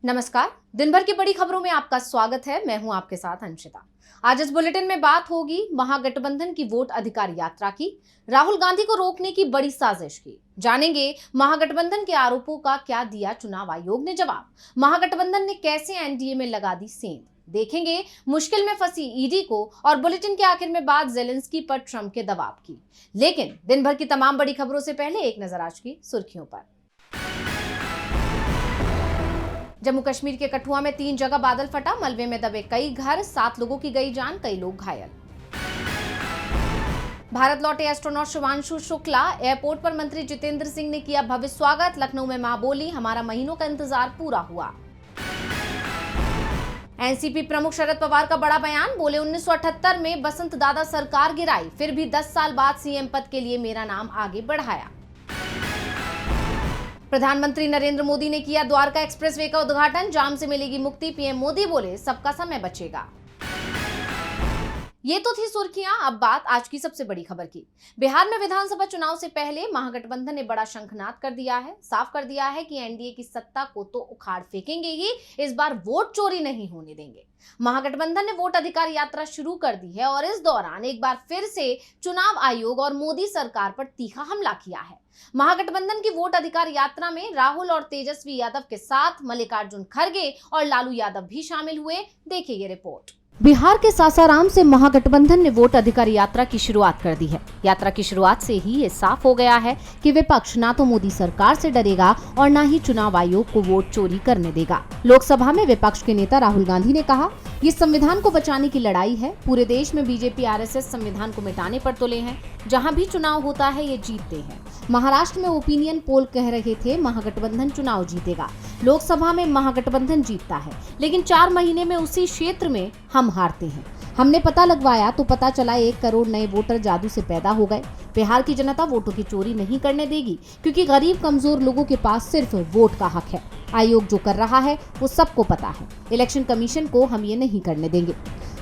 नमस्कार। दिन भर की बड़ी खबरों में आपका स्वागत है। मैं हूं आपके साथ अंशिता। आज इस बुलेटिन में बात होगी महागठबंधन की वोट अधिकार यात्रा की, राहुल गांधी को रोकने की बड़ी साजिश की। जानेंगे महागठबंधन के आरोपों का क्या दिया चुनाव आयोग ने जवाब, महागठबंधन ने कैसे एनडीए में लगा दी सेंध। देखेंगे मुश्किल में फंसी ईडी को, और बुलेटिन के आखिर में बात जेलेंस्की पर ट्रंप के दबाव की। लेकिन दिन भर की तमाम बड़ी खबरों से पहले एक नजर आज की सुर्खियों पर। जम्मू कश्मीर के कठुआ में 3 जगह बादल फटा, मलबे में दबे कई घर, 7 लोगों की गई जान, कई लोग घायल। भारत लौटे एस्ट्रोनॉट शुभांशु शुक्ला, एयरपोर्ट पर मंत्री जितेंद्र सिंह ने किया भव्य स्वागत। लखनऊ में मां बोली, हमारा महीनों का इंतजार पूरा हुआ। एनसीपी प्रमुख शरद पवार का बड़ा बयान, बोले 1978 में बसंत दादा सरकार गिराई, फिर भी 10 साल बाद सीएम पद के लिए मेरा नाम आगे बढ़ाया। प्रधानमंत्री नरेंद्र मोदी ने किया द्वारका एक्सप्रेसवे का उद्घाटन, जाम से मिलेगी मुक्ति। पीएम मोदी बोले, सबका समय बचेगा। ये तो थी सुर्खियां, अब बात आज की सबसे बड़ी खबर की। बिहार में विधानसभा चुनाव से पहले महागठबंधन ने बड़ा शंखनाद कर दिया है, साफ कर दिया है कि एनडीए की सत्ता को तो उखाड़ फेंकेंगे ही, इस बार वोट चोरी नहीं होने देंगे। महागठबंधन ने वोट अधिकार यात्रा शुरू कर दी है और इस दौरान एक बार फिर से चुनाव आयोग और मोदी सरकार पर तीखा हमला किया है। महागठबंधन की वोट अधिकार यात्रा में राहुल और तेजस्वी यादव के साथ मल्लिकार्जुन खड़गे और लालू यादव भी शामिल हुए। देखिए ये रिपोर्ट। बिहार के सासाराम से महागठबंधन ने वोट अधिकार यात्रा की शुरुआत कर दी है। यात्रा की शुरुआत से ही ये साफ हो गया है कि विपक्ष ना तो मोदी सरकार से डरेगा और ना ही चुनाव आयोग को वोट चोरी करने देगा। लोकसभा में विपक्ष के नेता राहुल गांधी ने कहा, ये संविधान को बचाने की लड़ाई है। पूरे देश में बीजेपी आरएसएस संविधान को मिटाने पर तुले हैं। जहां भी चुनाव होता है ये जीतते हैं। महाराष्ट्र में ओपिनियन पोल कह रहे थे महागठबंधन चुनाव जीतेगा। लोकसभा में महागठबंधन जीतता है, लेकिन 4 महीने में उसी क्षेत्र में हम हारते हैं। हमने पता लगवाया तो पता चला 1 करोड़ नए वोटर जादू से पैदा हो गए। बिहार की जनता वोटों की चोरी नहीं करने देगी, क्योंकि गरीब कमजोर लोगों के पास सिर्फ वोट का हक है। आयोग जो कर रहा है वो सबको पता है। इलेक्शन कमीशन को हम ये नहीं करने देंगे।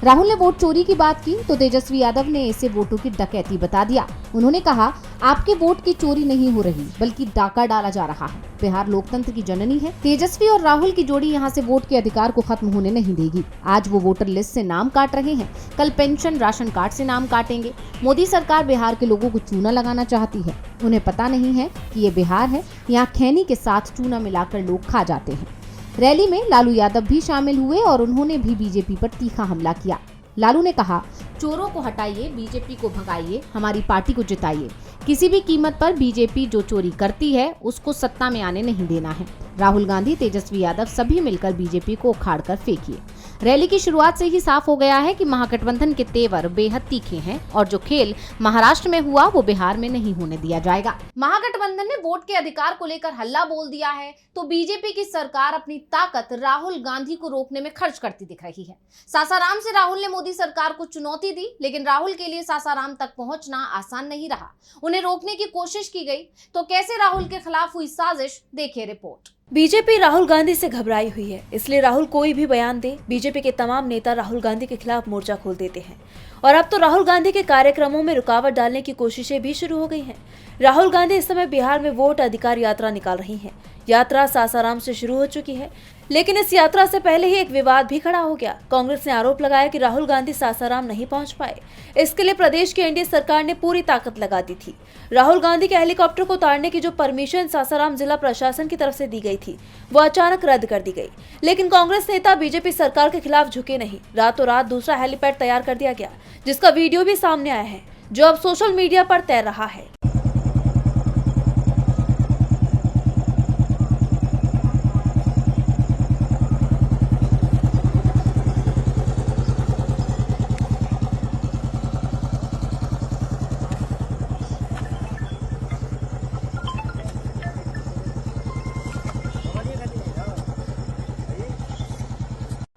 राहुल ने वोट चोरी की बात की तो तेजस्वी यादव ने इसे वोटों की डकैती बता दिया। उन्होंने कहा, आपके वोट की चोरी नहीं हो रही, बल्कि डाका डाला जा रहा है। बिहार लोकतंत्र की जननी है। तेजस्वी और राहुल की जोड़ी यहाँ से वोट के अधिकार को खत्म होने नहीं देगी। आज वो वोटर लिस्ट से नाम काट रहे हैं, कल पेंशन राशन कार्ड से नाम काटेंगे। मोदी सरकार बिहार के लोगों को चूना लगाना चाहती है। उन्हें पता नहीं है कि ये बिहार है, यहाँ खैनी के साथ चूना मिलाकर लोग खा जाते हैं। रैली में लालू यादव भी शामिल हुए और उन्होंने भी बीजेपी पर तीखा हमला किया। लालू ने कहा, चोरों को हटाइए, बीजेपी को भगाइए, हमारी पार्टी को जिताइए। किसी भी कीमत पर बीजेपी जो चोरी करती है उसको सत्ता में आने नहीं देना है। राहुल गांधी, तेजस्वी यादव सभी मिलकर बीजेपी को उखाड़ कर फेंकिए। रैली की शुरुआत से ही साफ हो गया है कि महागठबंधन के तेवर बेहद तीखे हैं और जो खेल महाराष्ट्र में हुआ वो बिहार में नहीं होने दिया जाएगा। महागठबंधन ने वोट के अधिकार को लेकर हल्ला बोल दिया है तो बीजेपी की सरकार अपनी ताकत राहुल गांधी को रोकने में खर्च करती दिख रही है। सासाराम से राहुल ने मोदी सरकार को चुनौती दी, लेकिन राहुल के लिए सासाराम तक पहुंचना आसान नहीं रहा। उन्हें रोकने की कोशिश की गई तो कैसे राहुल के खिलाफ हुई साजिश, देखिए रिपोर्ट। बीजेपी राहुल गांधी से घबराई हुई है, इसलिए राहुल कोई भी बयान दे, बीजेपी के तमाम नेता राहुल गांधी के खिलाफ मोर्चा खोल देते हैं। और अब तो राहुल गांधी के कार्यक्रमों में रुकावट डालने की कोशिशें भी शुरू हो गई हैं। राहुल गांधी इस समय बिहार में वोट अधिकार यात्रा निकाल रही हैं। यात्रा सासाराम से शुरू हो चुकी है, लेकिन इस यात्रा से पहले ही एक विवाद भी खड़ा हो गया। कांग्रेस ने आरोप लगाया कि राहुल गांधी सासाराम नहीं पहुंच पाए। इसके लिए प्रदेश की एनडीए सरकार ने पूरी ताकत लगा दी थी। राहुल गांधी के हेलीकॉप्टर को उतारने की जो परमिशन सासाराम जिला प्रशासन की तरफ से दी गई थी वो अचानक रद्द कर दी गई। लेकिन कांग्रेस नेता बीजेपी सरकार के खिलाफ झुके नहीं। रातों रात दूसरा हेलीपैड तैयार कर दिया गया, जिसका वीडियो भी सामने आया है, जो अब सोशल मीडिया पर तैर रहा है।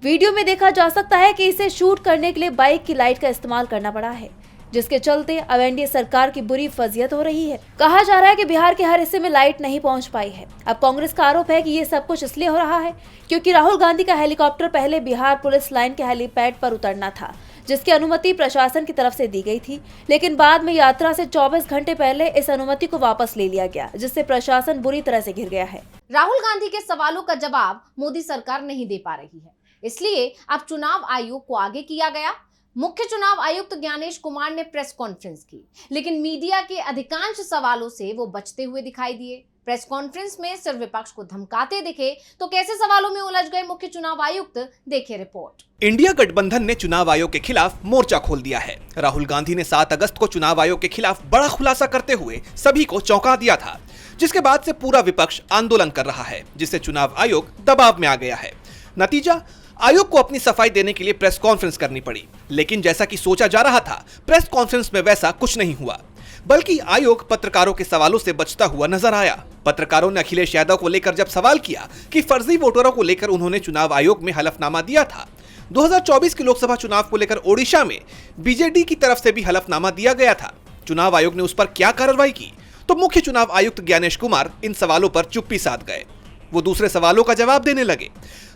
वीडियो में देखा जा सकता है कि इसे शूट करने के लिए बाइक की लाइट का इस्तेमाल करना पड़ा है, जिसके चलते अब एनडीए सरकार की बुरी फजीयत हो रही है। कहा जा रहा है कि बिहार के हर हिस्से में लाइट नहीं पहुंच पाई है। अब कांग्रेस का आरोप है कि ये सब कुछ इसलिए हो रहा है क्योंकि राहुल गांधी का हेलीकॉप्टर पहले बिहार पुलिस लाइन के हेलीपैड पर उतरना था, जिसकी अनुमति प्रशासन की तरफ से दी गई थी, लेकिन बाद में यात्रा से 24 घंटे पहले इस अनुमति को वापस ले लिया गया, जिससे प्रशासन बुरी तरह से घिर गया है। राहुल गांधी के सवालों का जवाब मोदी सरकार नहीं दे पा रही है, इसलिए अब चुनाव आयोग को आगे किया गया। मुख्य चुनाव आयुक्त ज्ञानेश कुमार ने प्रेस कॉन्फ्रेंस की, लेकिन मीडिया के अधिकांश सवालों से वो बचते हुए दिखाई दिए। प्रेस कॉन्फ्रेंस में सिर्फ विपक्ष को धमकाते दिखे, तो कैसे सवालों में उलझ गए मुख्य चुनाव आयुक्त, देखिए रिपोर्ट। इंडिया गठबंधन ने चुनाव आयोग के खिलाफ मोर्चा खोल दिया है। राहुल गांधी ने 7 अगस्त को चुनाव आयोग के खिलाफ बड़ा खुलासा करते हुए सभी को चौंका दिया था, जिसके बाद से पूरा विपक्ष आंदोलन कर रहा है, जिससे चुनाव आयोग दबाव में आ गया है। नतीजा, आयोग को अपनी सफाई देने के लिए प्रेस कॉन्फ्रेंस करनी पड़ी, लेकिन जैसा कि सोचा जा रहा था, प्रेस कॉन्फ्रेंस में वैसा कुछ नहीं हुआ, बल्कि आयोग पत्रकारों के सवालों से बचता हुआ नजर आया। पत्रकारों ने अखिलेश यादव को लेकर जब सवाल किया कि फर्जी वोटरों को लेकर उन्होंने चुनाव आयोग में हलफनामा दिया था, 2024 के लोकसभा चुनाव को लेकर ओडिशा में बीजेडी की तरफ से भी हलफनामा दिया गया था, चुनाव आयोग ने उस पर क्या कार्रवाई की? तो मुख्य चुनाव आयुक्त ज्ञानेश कुमार इन सवालों पर चुप्पी साध गए। वो दूसरे सवालों का जवाब देने लगे।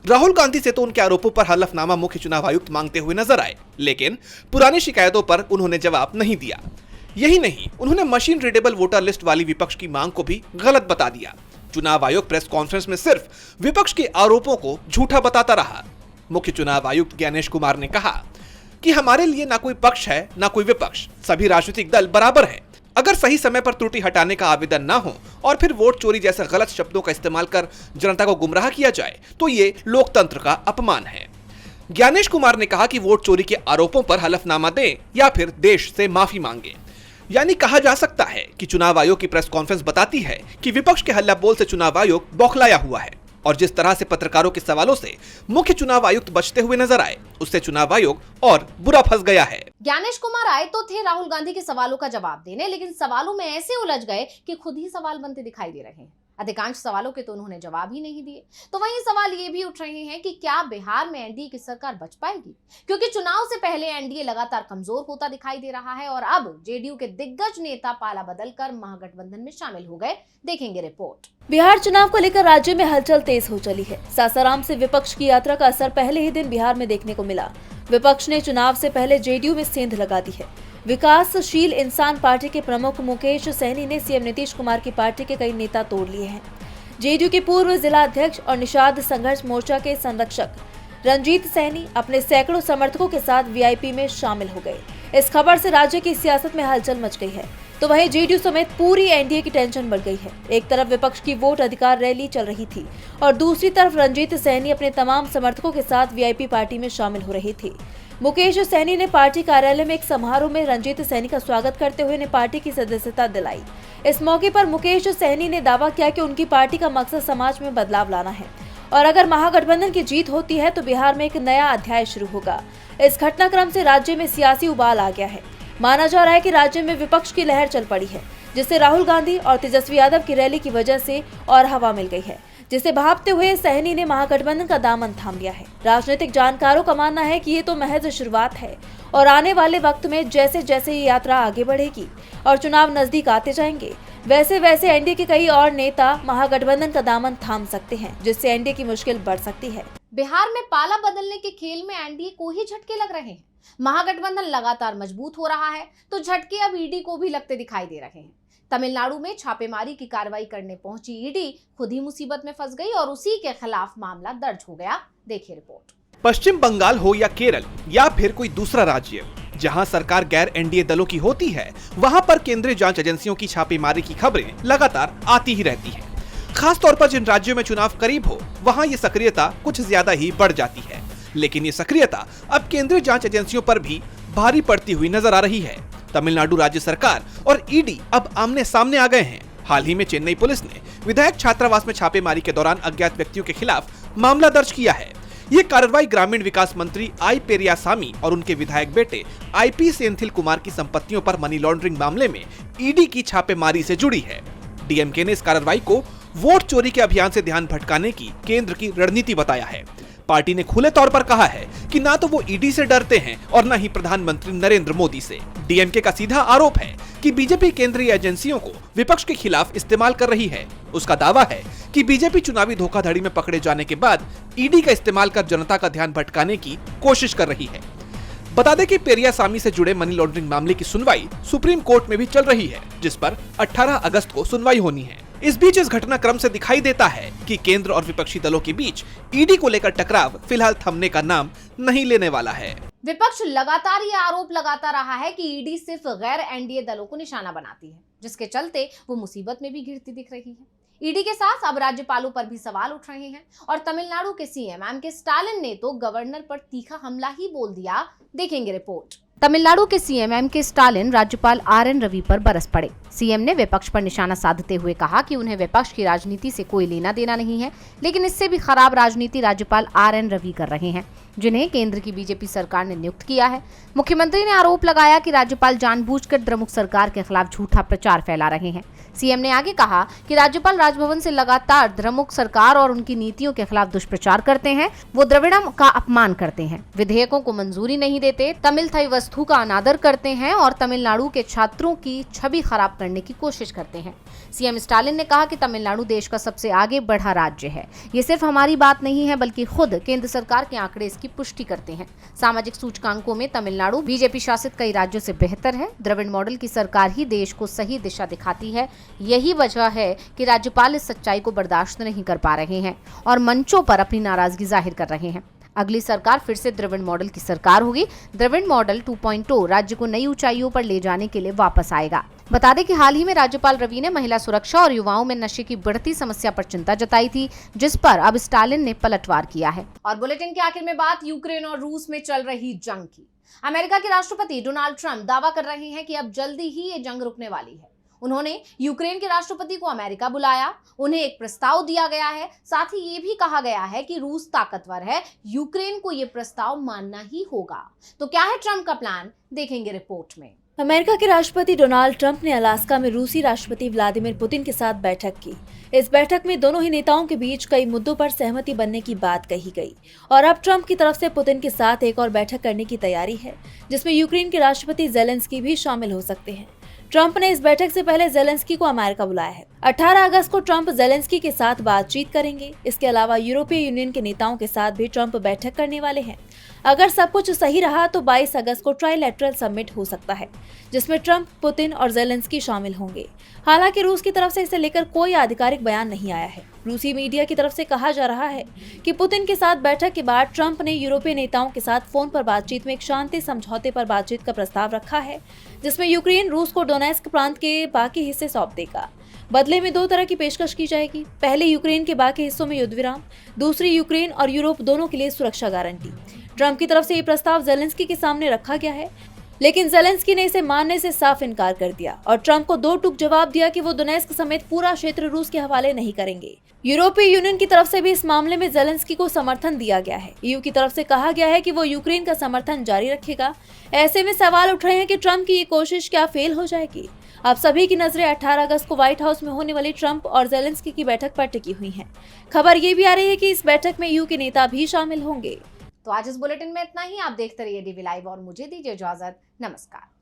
राहुल गांधी से तो उनके आरोपों पर हलफनामा मुख्य चुनाव आयुक्त मांगते हुए नजर आए, लेकिन पुरानी शिकायतों पर उन्होंने जवाब नहीं दिया। यही नहीं, उन्होंने मशीन रीडेबल वोटर लिस्ट वाली विपक्ष की मांग को भी गलत बता दिया। चुनाव आयोग प्रेस कॉन्फ्रेंस में सिर्फ विपक्ष के आरोपों को झूठा बताता रहा। मुख्य चुनाव आयुक्त ज्ञानेश कुमार ने कहा कि हमारे लिए ना कोई पक्ष है ना कोई विपक्ष, सभी राजनीतिक दल बराबर हैं। अगर सही समय पर त्रुटि हटाने का आवेदन ना हो और फिर वोट चोरी जैसे गलत शब्दों का इस्तेमाल कर जनता को गुमराह किया जाए, तो ये लोकतंत्र का अपमान है। ज्ञानेश कुमार ने कहा कि वोट चोरी के आरोपों पर हलफनामा दें या फिर देश से माफी मांगे। यानी कहा जा सकता है कि चुनाव आयोग की प्रेस कॉन्फ्रेंस बताती है कि विपक्ष के हल्ला बोल से चुनाव आयोग बौखलाया हुआ है, और जिस तरह से पत्रकारों के सवालों से मुख्य चुनाव आयुक्त बचते हुए नजर आए, उससे चुनाव आयोग और बुरा फंस गया है। ज्ञानेश कुमार आए तो थे राहुल गांधी के सवालों का जवाब देने, लेकिन सवालों में ऐसे उलझ गए कि खुद ही सवाल बनते दिखाई दे रहे हैं। अधिकांश सवालों के तो उन्होंने जवाब ही नहीं दिए। तो वहीं सवाल ये भी उठ रहे हैं कि क्या बिहार में एनडीए की सरकार बच पाएगी, क्योंकि चुनाव से पहले एनडीए लगातार कमजोर होता दिखाई दे रहा है और अब जेडीयू के दिग्गज नेता पाला बदलकर महागठबंधन में शामिल हो गए। देखेंगे रिपोर्ट। बिहार चुनाव को लेकर राज्य में हलचल तेज हो चली है। सासाराम से विपक्ष की यात्रा का असर पहले ही दिन बिहार में देखने को मिला। विपक्ष ने चुनाव से पहले जेडीयू में सेंध लगा दी है। विकासशील इंसान पार्टी के प्रमुख मुकेश सहनी ने सीएम नीतीश कुमार की पार्टी के कई नेता तोड़ लिए हैं। जेडीयू के पूर्व जिला अध्यक्ष और निषाद संघर्ष मोर्चा के संरक्षक रंजीत सहनी अपने सैकड़ों समर्थकों के साथ वीआईपी में शामिल हो गए। इस खबर से राज्य की सियासत में हलचल मच गई है, तो वहीं जेडीयू समेत पूरी एनडीए की टेंशन बढ़ गई है। एक तरफ विपक्ष की वोट अधिकार रैली चल रही थी और दूसरी तरफ रंजीत सहनी अपने तमाम समर्थकों के साथ वीआईपी पार्टी में शामिल हो रही थी। मुकेश सहनी ने पार्टी कार्यालय में एक समारोह में रंजीत सहनी का स्वागत करते हुए उन्हें पार्टी की सदस्यता दिलाई। इस मौके पर मुकेश सहनी ने दावा किया कि उनकी पार्टी का मकसद समाज में बदलाव लाना है और अगर महागठबंधन की जीत होती है तो बिहार में एक नया अध्याय शुरू होगा। इस घटनाक्रम से राज्य में सियासी उबाल आ गया है। माना जा रहा है कि राज्य में विपक्ष की लहर चल पड़ी है, जिससे राहुल गांधी और तेजस्वी यादव की रैली की वजह से और हवा मिल गई है, जिसे भांपते हुए सहनी ने महागठबंधन का दामन थाम लिया है। राजनीतिक जानकारों का मानना है कि ये तो महज शुरुआत है और आने वाले वक्त में जैसे जैसे ये यात्रा आगे बढ़ेगी और चुनाव नजदीक आते जाएंगे, वैसे वैसे एनडीए के कई और नेता महागठबंधन का दामन थाम सकते हैं, जिससे एनडीए की मुश्किल बढ़ सकती है। बिहार में पाला बदलने के खेल में एनडीए को ही झटके लग रहे हैं। महागठबंधन लगातार मजबूत हो रहा है, तो झटके अब ईडी को भी लगते दिखाई दे रहे हैं। तमिलनाडु में छापेमारी की कार्रवाई करने पहुंची ईडी खुद ही मुसीबत में फंस गई और उसी के खिलाफ मामला दर्ज हो गया। देखिए रिपोर्ट। पश्चिम बंगाल हो या केरल या फिर कोई दूसरा राज्य, जहां सरकार गैर एनडीए दलों की होती है, वहां पर केंद्रीय जांच एजेंसियों की छापेमारी की खबरें लगातार आती ही रहती हैं। खास तौर पर जिन राज्यों में चुनाव करीब हो, वहां ये सक्रियता कुछ ज्यादा ही बढ़ जाती है। लेकिन ये सक्रियता अब केंद्रीय जांच एजेंसियों पर भी भारी पड़ती हुई नजर आ रही है। तमिलनाडु राज्य सरकार और ईडी अब आमने सामने आ गए हैं। हाल ही में चेन्नई पुलिस ने विधायक छात्रावास में छापेमारी के दौरान अज्ञात व्यक्तियों के खिलाफ मामला दर्ज किया है। ये कार्रवाई ग्रामीण विकास मंत्री आई पेरियासामी और उनके विधायक बेटे आईपी सेंथिल कुमार की संपत्तियों पर मनी लॉन्ड्रिंग मामले में ईडी की छापेमारी से जुड़ी है। डीएमके ने इस कार्रवाई को वोट चोरी के अभियान से ध्यान भटकाने की केंद्र की रणनीति बताया है। पार्टी ने खुले तौर पर कहा है कि ना तो वो ईडी से डरते हैं और न ही प्रधानमंत्री नरेंद्र मोदी से। डीएमके का सीधा आरोप है कि बीजेपी केंद्रीय एजेंसियों को विपक्ष के खिलाफ इस्तेमाल कर रही है। उसका दावा है कि बीजेपी चुनावी धोखाधड़ी में पकड़े जाने के बाद ईडी का इस्तेमाल कर जनता का ध्यान भटकाने की कोशिश कर रही है। बता दें कि पेरियासामी से जुड़े मनी लॉन्ड्रिंग मामले की सुनवाई सुप्रीम कोर्ट में भी चल रही है, जिस पर 18 अगस्त को सुनवाई होनी है। इस बीच इस घटनाक्रम से दिखाई देता है कि केंद्र और विपक्षी दलों के बीच ईडी को लेकर टकराव फिलहाल थमने का नाम नहीं लेने वाला है। विपक्ष लगातार ये आरोप लगाता रहा है कि ईडी सिर्फ गैर एनडीए दलों को निशाना बनाती है, जिसके चलते वो मुसीबत में भी घिरती दिख रही है। ईडी के साथ अब राज्यपालों पर भी सवाल उठ रहे हैं और तमिलनाडु के सीएम एम.के. स्टालिन ने तो गवर्नर पर तीखा हमला ही बोल दिया। देखेंगे रिपोर्ट। तमिलनाडु के सीएम एम.के. स्टालिन राज्यपाल आर.एन. रवि पर बरस पड़े। सीएम ने विपक्ष पर निशाना साधते हुए कहा कि उन्हें विपक्ष की राजनीति से कोई लेना देना नहीं है, लेकिन इससे भी खराब राजनीति राज्यपाल आर.एन. रवि कर रहे हैं, जिन्हें केंद्र की बीजेपी सरकार ने नियुक्त किया है। मुख्यमंत्री ने आरोप लगाया कि राज्यपाल जानबूझकर द्रमुक सरकार के खिलाफ झूठा प्रचार फैला रहे हैं। सीएम ने आगे कहा कि राज्यपाल राजभवन से लगातार द्रमुक सरकार और उनकी नीतियों के खिलाफ दुष्प्रचार करते हैं। वो द्रविड़म का अपमान करते हैं, विधेयकों को मंजूरी नहीं देते, तमिल थाई वस्तु का अनादर करते हैं और तमिलनाडु के छात्रों की छवि खराब करने की कोशिश करते हैं। सीएम स्टालिन ने कहा कि तमिलनाडु देश का सबसे आगे बढ़ा राज्य है। ये सिर्फ हमारी बात नहीं है, बल्कि खुद केंद्र सरकार के आंकड़े इसकी पुष्टि करते हैं। सामाजिक सूचकांकों में तमिलनाडु बीजेपी शासित कई राज्यों से बेहतर है। द्रविड़ मॉडल की सरकार ही देश को सही दिशा दिखाती है। यही वजह है कि राज्यपाल इस सच्चाई को बर्दाश्त नहीं कर पा रहे हैं और मंचों पर अपनी नाराजगी जाहिर कर रहे हैं। अगली सरकार फिर से द्रविड़ मॉडल की सरकार होगी। द्रविड़ मॉडल 2.0 राज्य को नई ऊंचाइयों पर ले जाने के लिए वापस आएगा। बता दें कि हाल ही में राज्यपाल रवि ने महिला सुरक्षा और युवाओं में नशे की बढ़ती समस्या पर चिंता जताई थी, जिस पर अब स्टालिन ने पलटवार किया है। और बुलेटिन के आखिर में बात यूक्रेन और रूस में चल रही जंग की। अमेरिका के राष्ट्रपति डोनाल्ड ट्रंप दावा कर रहे हैं कि अब जल्दी ही ये जंग रुकने वाली है। उन्होंने यूक्रेन के राष्ट्रपति को अमेरिका बुलाया, उन्हें एक प्रस्ताव दिया गया है। साथ ही ये भी कहा गया है कि रूस ताकतवर है, यूक्रेन को ये प्रस्ताव मानना ही होगा। तो क्या है ट्रंप का प्लान, देखेंगे रिपोर्ट में। अमेरिका के राष्ट्रपति डोनाल्ड ट्रंप ने अलास्का में रूसी राष्ट्रपति व्लादिमीर पुतिन के साथ बैठक की। इस बैठक में दोनों ही नेताओं के बीच कई मुद्दों पर सहमति बनने की बात कही गई और अब ट्रंप की तरफ से पुतिन के साथ एक और बैठक करने की तैयारी है, जिसमें यूक्रेन के राष्ट्रपति ज़ेलेंस्की भी शामिल हो सकते हैं। ट्रंप ने इस बैठक से पहले ज़ेलेंस्की को अमेरिका बुलाया है। 18 अगस्त को ट्रंप ज़ेलेंस्की के साथ बातचीत करेंगे। इसके अलावा यूरोपीय यूनियन के नेताओं के साथ भी ट्रंप बैठक करने वाले हैं। अगर सब कुछ सही रहा तो 22 अगस्त को ट्राइलेटरल समिट हो सकता है, जिसमें ट्रंप, पुतिन और ज़ेलेंस्की शामिल होंगे। हालांकि रूस की तरफ से इसे लेकर कोई आधिकारिक बयान नहीं आया है। रूसी मीडिया की तरफ से कहा जा रहा है कि पुतिन के साथ बैठक के बाद ट्रंप ने यूरोपीय नेताओं के साथ फोन पर बातचीत में एक शांति समझौते पर बातचीत का प्रस्ताव रखा है, जिसमें यूक्रेन रूस को डोनेस्क प्रांत के बाकी हिस्से सौंप देगा। बदले में 2 तरह की पेशकश की जाएगी। पहले यूक्रेन के बाकी हिस्सों में युद्ध विराम, दूसरी यूक्रेन और यूरोप दोनों के लिए सुरक्षा गारंटी। ट्रंप की तरफ से ये प्रस्ताव ज़ेलेंस्की के सामने रखा गया है, लेकिन ज़ेलेंस्की ने इसे मानने से साफ इनकार कर दिया और ट्रंप को 2 टूक जवाब दिया कि वो डोनेस्क समेत पूरा क्षेत्र रूस के हवाले नहीं करेंगे। यूरोपीय यूनियन की तरफ से भी इस मामले में ज़ेलेंस्की को समर्थन दिया गया है। ईयू की तरफ से कहा गया है कि वो यूक्रेन का समर्थन जारी रखेगा। ऐसे में सवाल उठ रहे हैं कि ट्रंप की ये कोशिश क्या फेल हो जाएगी। अब सभी की नजरें 18 अगस्त को व्हाइट हाउस में होने वाली ट्रंप और ज़ेलेंस्की की बैठक पर टिकी हुई हैं। खबर ये भी आ रही है कि इस बैठक में ईयू के नेता भी शामिल होंगे। तो आज इस बुलेटिन में इतना ही। आप देखते रहिए डीवी लाइव और मुझे दीजिए इजाजत। नमस्कार।